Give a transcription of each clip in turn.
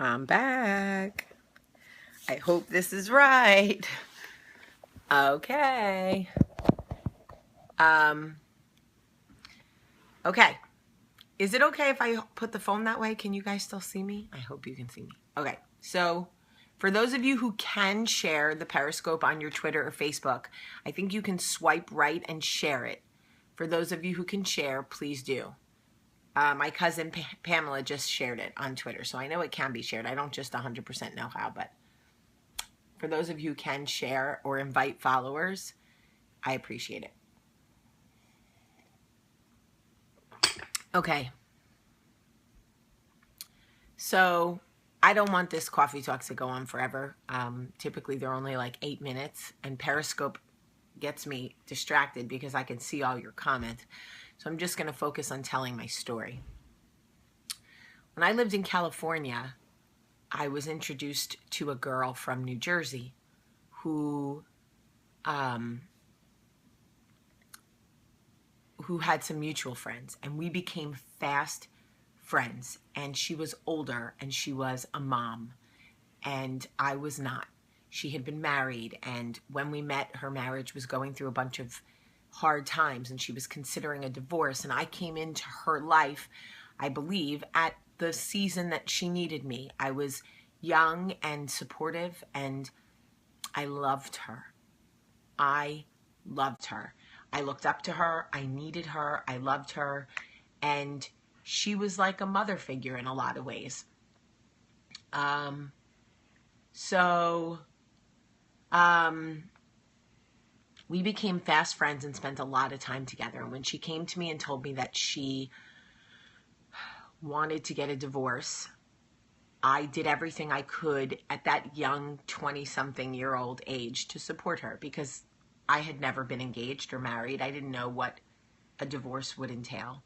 I'm back. I hope this is right. Okay. Okay. Is it okay if I put the phone that way? Can you guys still see me? I hope you can see me. Okay. So, for those of you who can share the Periscope on your Twitter or Facebook, I think you can swipe right and share it. For those of you who can share, please do. My cousin Pamela just shared it on Twitter, so I know it can be shared. I don't just 100% know how, but for those of you who can share or invite followers, I appreciate it. Okay. So I don't want this coffee talk to go on forever. Typically they're only like 8 minutes, and Periscope gets me distracted because I can see all your comments. So I'm just going to focus on telling my story. When I lived in California, I was introduced to a girl from New Jersey who had some mutual friends, and we became fast friends. And she was older, and she was a mom, and I was not. She had been married, and when we met, her marriage was going through a bunch of hard times, and she was considering a divorce. And I came into her life, I believe, at the season that she needed me. I was young and supportive, and I loved her. I loved her. I looked up to her. I needed her. I loved her. And she was like a mother figure in a lot of ways. We became fast friends and spent a lot of time together. And when she came to me and told me that she wanted to get a divorce, I did everything I could at that young 20-something-year-old age to support her, because I had never been engaged or married. I didn't know what a divorce would entail.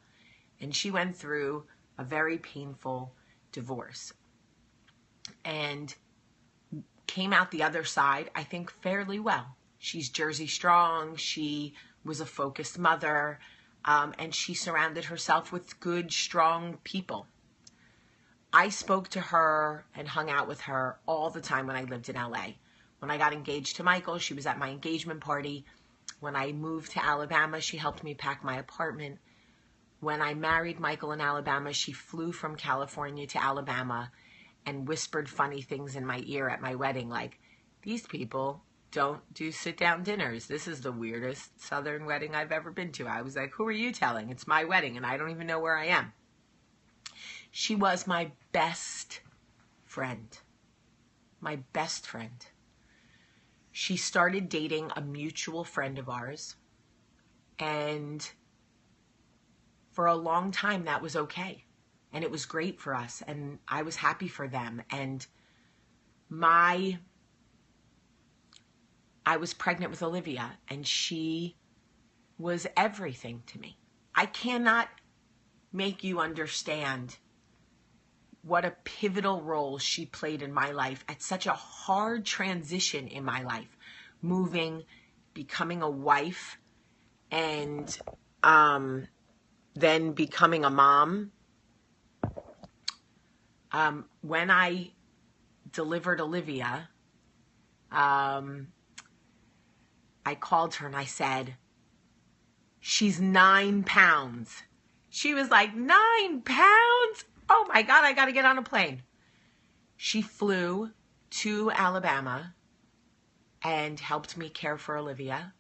And she went through a very painful divorce and came out the other side, I think, fairly well. She's Jersey strong. She was a focused mother, and she surrounded herself with good, strong people. I spoke to her and hung out with her all the time when I lived in LA. When I got engaged to Michael, she was at my engagement party. When I moved to Alabama, she helped me pack my apartment. When I married Michael in Alabama, she flew from California to Alabama and whispered funny things in my ear at my wedding, like, these people don't do sit-down dinners. This is the weirdest Southern wedding I've ever been to. I was like, who are you telling? It's my wedding, and I don't even know where I am. She was my best friend. My best friend. She started dating a mutual friend of ours, and for a long time that was okay. And it was great for us, and I was happy for them. And I was pregnant with Olivia, and she was everything to me. I cannot make you understand what a pivotal role she played in my life at such a hard transition in my life. Moving, becoming a wife, and then becoming a mom. When I delivered Olivia, I called her and I said, she's 9 pounds. She was like, 9 pounds? Oh my God, I got to get on a plane. She flew to Alabama and helped me care for Olivia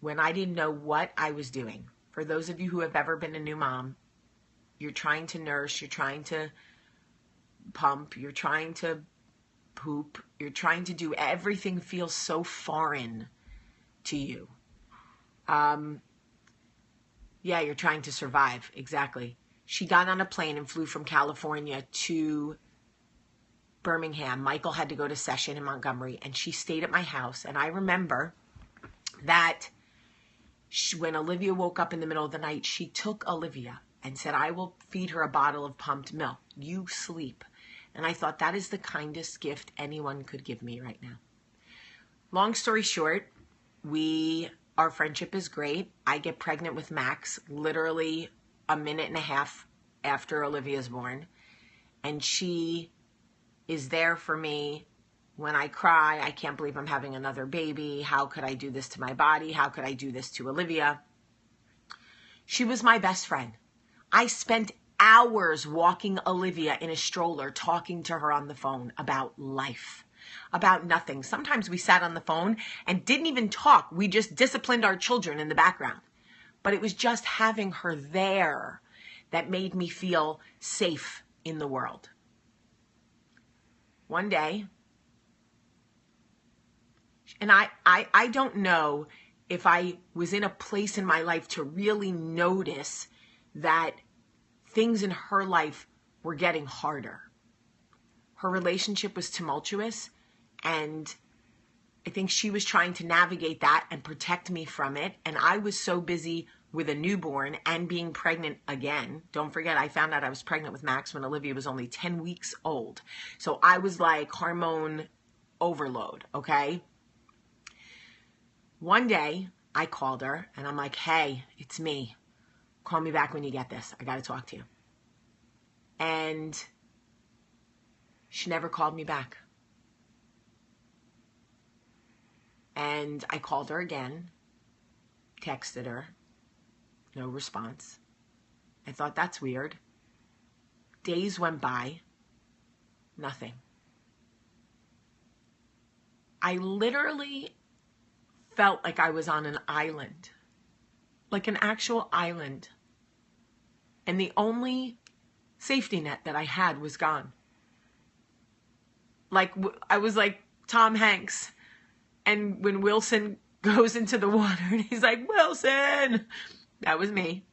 when I didn't know what I was doing. For those of you who have ever been a new mom, you're trying to nurse, you're trying to pump, you're trying to poop, you're trying to do everything feels so foreign to you. Yeah, you're trying to survive. Exactly. She got on a plane and flew from California to Birmingham. Michael had to go to session in Montgomery, and she stayed at my house. And I remember that when Olivia woke up in the middle of the night, she took Olivia and said, I will feed her a bottle of pumped milk. You sleep. And I thought, that is the kindest gift anyone could give me right now. Long story short, our friendship is great. I get pregnant with Max literally a minute and a half after Olivia's born. And she is there for me when I cry. I can't believe I'm having another baby. How could I do this to my body? How could I do this to Olivia? She was my best friend. I spent hours walking Olivia in a stroller, talking to her on the phone about life, about nothing. Sometimes we sat on the phone and didn't even talk. We just disciplined our children in the background. But it was just having her there that made me feel safe in the world. One day, and I don't know if I was in a place in my life to really notice that things in her life were getting harder. Her relationship was tumultuous, and I think she was trying to navigate that and protect me from it. And I was so busy with a newborn and being pregnant again. Don't forget, I found out I was pregnant with Max when Olivia was only 10 weeks old. So I was like hormone overload, okay? One day, I called her and I'm like, hey, it's me. Call me back when you get this. I got to talk to you. And she never called me back. And I called her again, texted her, no response. I thought, that's weird. Days went by, nothing. I literally felt like I was on an island, like an actual island. And the only safety net that I had was gone. Like, I was like Tom Hanks. And when Wilson goes into the water and he's like, Wilson, that was me.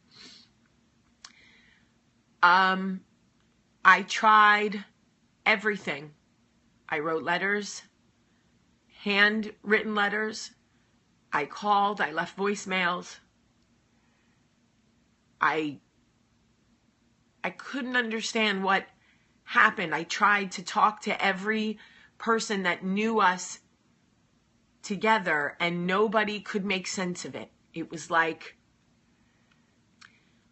I tried everything. I wrote letters, handwritten letters. I called, I left voicemails. I couldn't understand what happened. I tried to talk to every person that knew us together, and nobody could make sense of it. It was like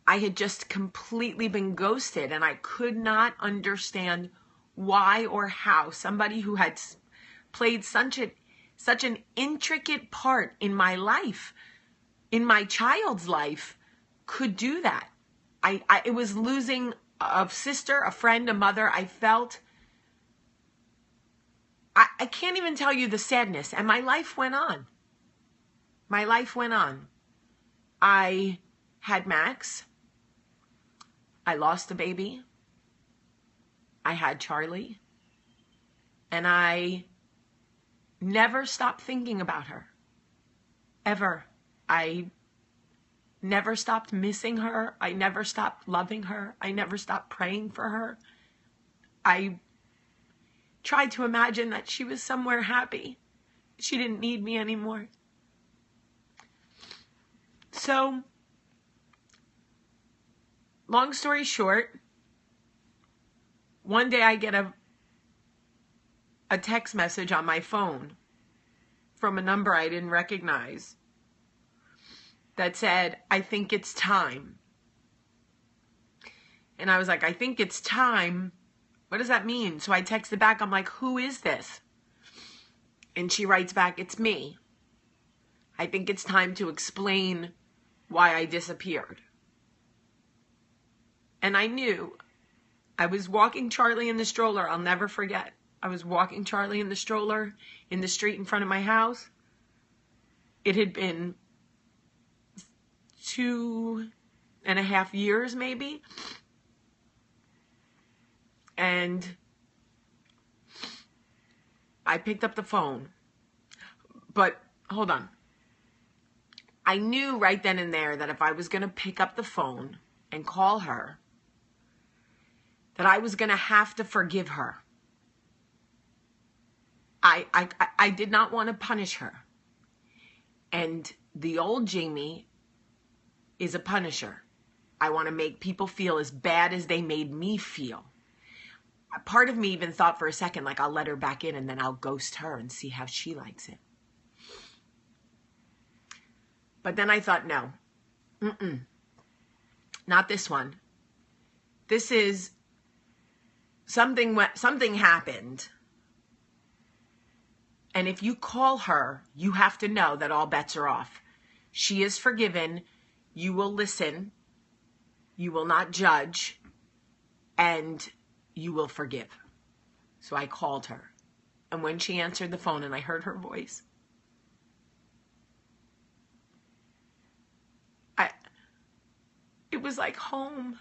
I had just completely been ghosted, and I could not understand why or how somebody who had played such an intricate part in my life, in my child's life, could do that. It was losing a sister, a friend, a mother. I felt, I can't even tell you the sadness. And my life went on. My life went on. I had Max. I lost a baby. I had Charlie. And I never stopped thinking about her. Ever. I never stopped missing her. I never stopped loving her. I never stopped praying for her. I tried to imagine that she was somewhere happy. She didn't need me anymore. So, long story short, one day I get a text message on my phone from a number I didn't recognize that said, I think it's time. And I was like, I think it's time? What does that mean? So I texted back, I'm like, who is this? And she writes back, it's me. I think it's time to explain why I disappeared. And I knew. I was walking Charlie in the stroller. I'll never forget. I was walking Charlie in the stroller in the street in front of my house. It had been 2.5 years maybe. And I picked up the phone. But hold on. I knew right then and there that if I was going to pick up the phone and call her, that I was going to have to forgive her. I did not want to punish her. And the old Jamie is a punisher. I want to make people feel as bad as they made me feel. Part of me even thought for a second, like, I'll let her back in and then I'll ghost her and see how she likes it. But then I thought, no, not this one. This is something happened. And if you call her, you have to know that all bets are off. She is forgiven. You will listen. You will not judge. And you will forgive. So I called her. And when she answered the phone and I heard her voice, it was like home.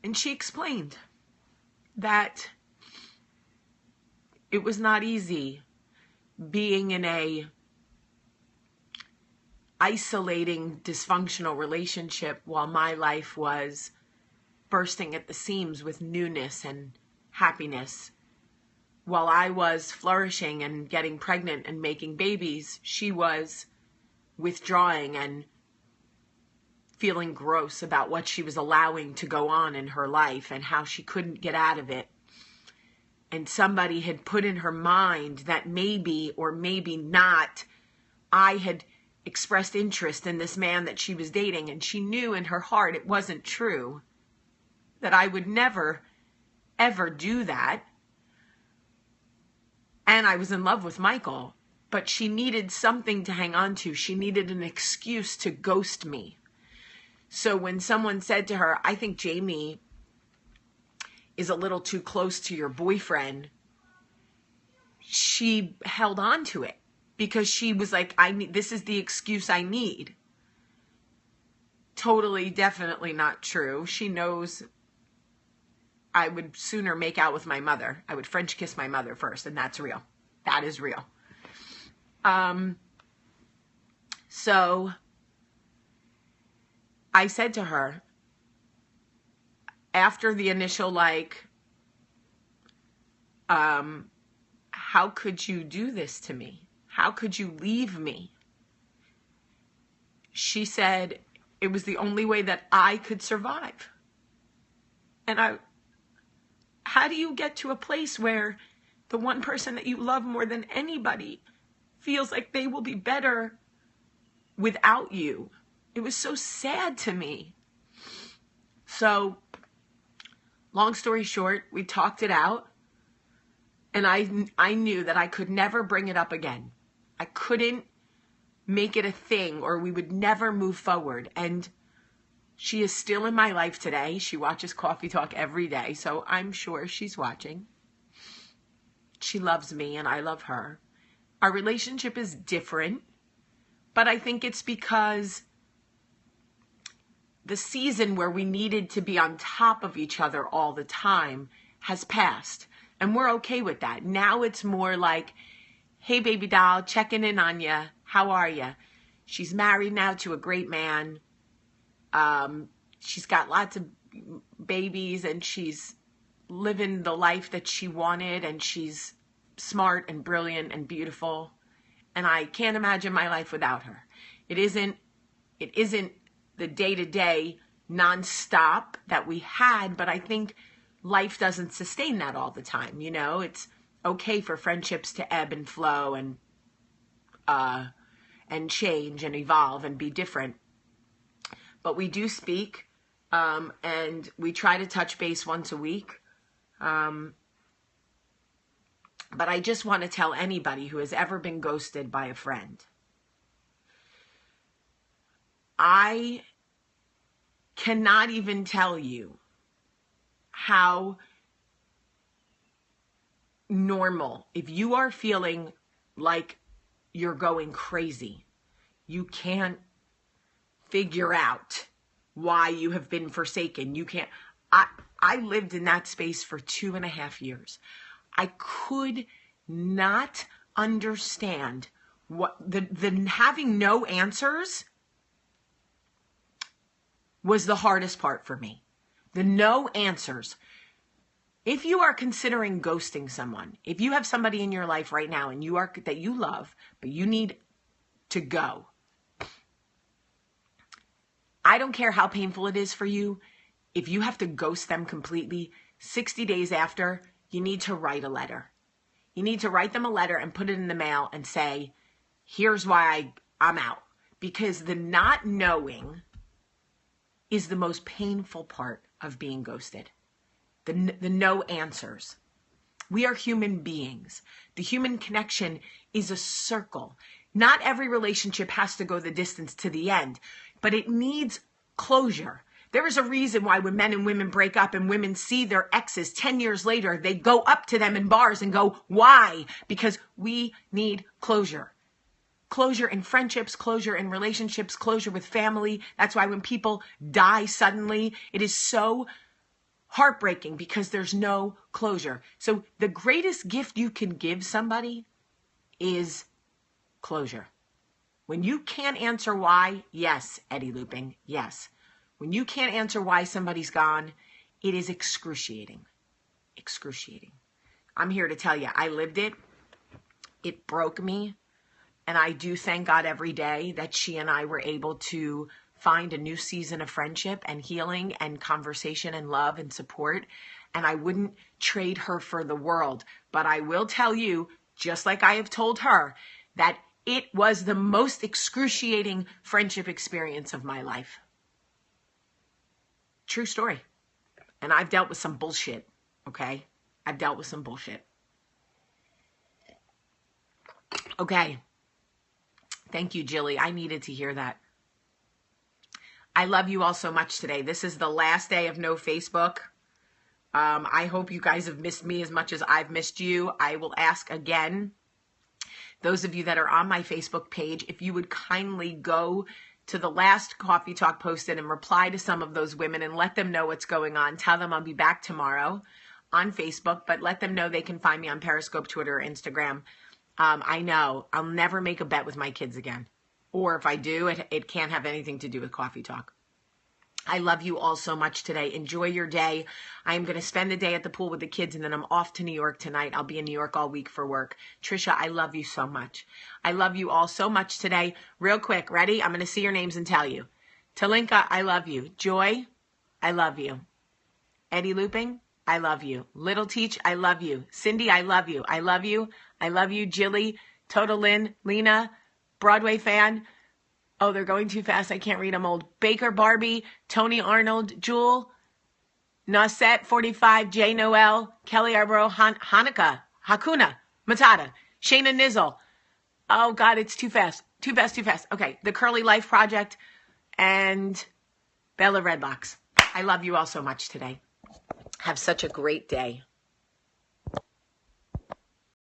And she explained that it was not easy being in a isolating, dysfunctional relationship while my life was bursting at the seams with newness and happiness. While I was flourishing and getting pregnant and making babies, she was withdrawing and feeling gross about what she was allowing to go on in her life and how she couldn't get out of it. And somebody had put in her mind that maybe or maybe not, I had expressed interest in this man that she was dating, and she knew in her heart it wasn't true, that I would never, ever do that. And I was in love with Michael, but she needed something to hang on to. She needed an excuse to ghost me. So when someone said to her, I think Jamie is a little too close to your boyfriend, she held on to it because she was like, this is the excuse I need. Totally, definitely not true. She knows I would sooner make out with my mother. I would French kiss my mother first, and that's real. That is real. So I said to her, after the initial, how could you do this to me? How could you leave me? She said, it was the only way that I could survive. And how do you get to a place where the one person that you love more than anybody feels like they will be better without you? It was so sad to me. So, long story short, we talked it out. And I knew that I could never bring it up again. I couldn't make it a thing, or we would never move forward. And she is still in my life today. She watches Coffee Talk every day, so I'm sure she's watching. She loves me and I love her. Our relationship is different, but I think it's because the season where we needed to be on top of each other all the time has passed. And we're okay with that. Now it's more like, hey, baby doll, checking in on ya. How are ya? She's married now to a great man. She's got lots of babies and she's living the life that she wanted, and she's smart and brilliant and beautiful. And I can't imagine my life without her. It isn't the day-to-day nonstop that we had, but I think life doesn't sustain that all the time. You know, it's okay for friendships to ebb and flow and change and evolve and be different. But we do speak, and we try to touch base once a week. But I just want to tell anybody who has ever been ghosted by a friend, I cannot even tell you how normal, if you are feeling like you're going crazy, you can't figure out why you have been forsaken. You can't. I lived in that space for 2.5 years. I could not understand what the having no answers was the hardest part for me. The no answers. If you are considering ghosting someone, if you have somebody in your life right now and that you love, but you need to go, I don't care how painful it is for you. If you have to ghost them completely, 60 days after, you need to write a letter. You need to write them a letter and put it in the mail and say, here's why I'm out. Because the not knowing is the most painful part of being ghosted. The no answers. We are human beings. The human connection is a circle. Not every relationship has to go the distance to the end, but it needs closure. There is a reason why when men and women break up and women see their exes 10 years later, they go up to them in bars and go, why? Because we need closure. Closure in friendships, closure in relationships, closure with family. That's why when people die suddenly, it is so heartbreaking because there's no closure. So the greatest gift you can give somebody is closure. When you can't answer why, yes, Eddie Looping, yes. When you can't answer why somebody's gone, it is excruciating. Excruciating. I'm here to tell you, I lived it. It broke me. And I do thank God every day that she and I were able to find a new season of friendship and healing and conversation and love and support. And I wouldn't trade her for the world. But I will tell you, just like I have told her, that it was the most excruciating friendship experience of my life. True story. And I've dealt with some bullshit, okay? I've dealt with some bullshit. Okay. Thank you, Jilly. I needed to hear that. I love you all so much today. This is the last day of no Facebook. I hope you guys have missed me as much as I've missed you. I will ask again, those of you that are on my Facebook page, if you would kindly go to the last Coffee Talk posted and reply to some of those women and let them know what's going on. Tell them I'll be back tomorrow on Facebook, but let them know they can find me on Periscope, Twitter, or Instagram. I know I'll never make a bet with my kids again. Or if I do, it can't have anything to do with Coffee Talk. I love you all so much today. Enjoy your day. I am going to spend the day at the pool with the kids, and then I'm off to New York tonight. I'll be in New York all week for work. Trisha, I love you so much. I love you all so much today. Real quick, ready? I'm going to see your names and tell you. Talinka, I love you. Joy, I love you. Eddie Looping, I love you. Little Teach, I love you. Cindy, I love you. I love you. I love you. Jilly, Total Lynn, Lena, Broadway fan. Oh, they're going too fast. I can't read them old. Baker Barbie, Tony Arnold, Jewel, Nasset 45, J Noel, Kelly Arborough, Hanukkah, Hakuna, Matata, Shayna Nizzle. Oh God, it's too fast. Too fast, too fast. Okay, the Curly Life Project and Bella Redbox. I love you all so much today. Have such a great day.